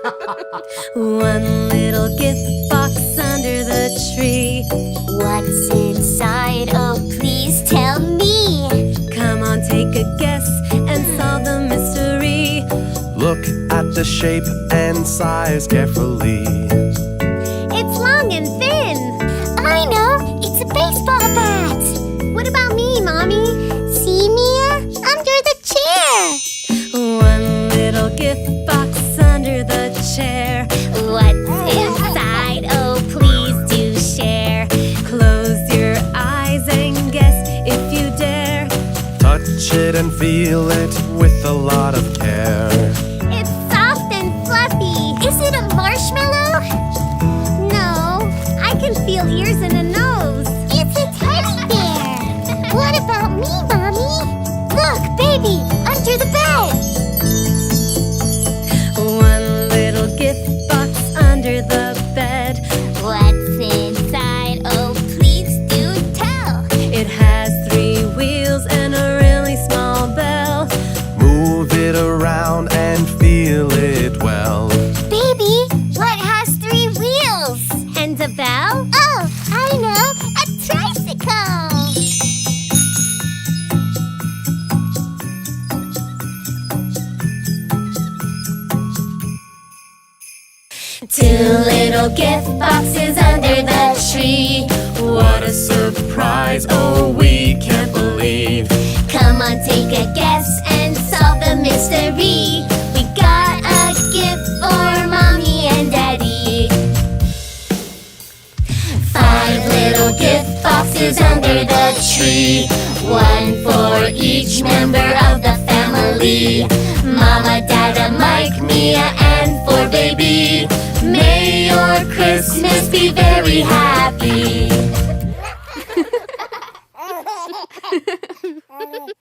One little gift box under the tree. What's inside? Oh, please tell me. Come on, take a guess and solve the mystery. Look at the shape and size carefully. It's long and thin. I know, it's a baseball bat. What about me, Mommy? See, Mia? Under the chair. One little gift box under the chair. What's inside? Oh, please do share. Close your eyes and guess if you dare. Touch it and feel it with a lot of care. It's soft and fluffy. Is it a marshmallow? No, I can feel ears and a nose. It's a teddy bear. What about me, Mommy? Look, baby, under the bed. One little gift box under the bed. What's inside? Oh, please do tell. It has 3 wheels and a really small bell. Move it around and feel it well. Baby, what has 3 wheels? And a bell? Oh, I know, a tricycle. 2 little gift boxes under the tree. What a surprise, oh, we can't believe. Come on, take a guess and solve the mystery. We got a gift for Mommy and Daddy. 5 little gift boxes under the tree. 1 for each member of the family. Mama, Dada, Mike, Mia, and for baby. May your Christmas be very happy.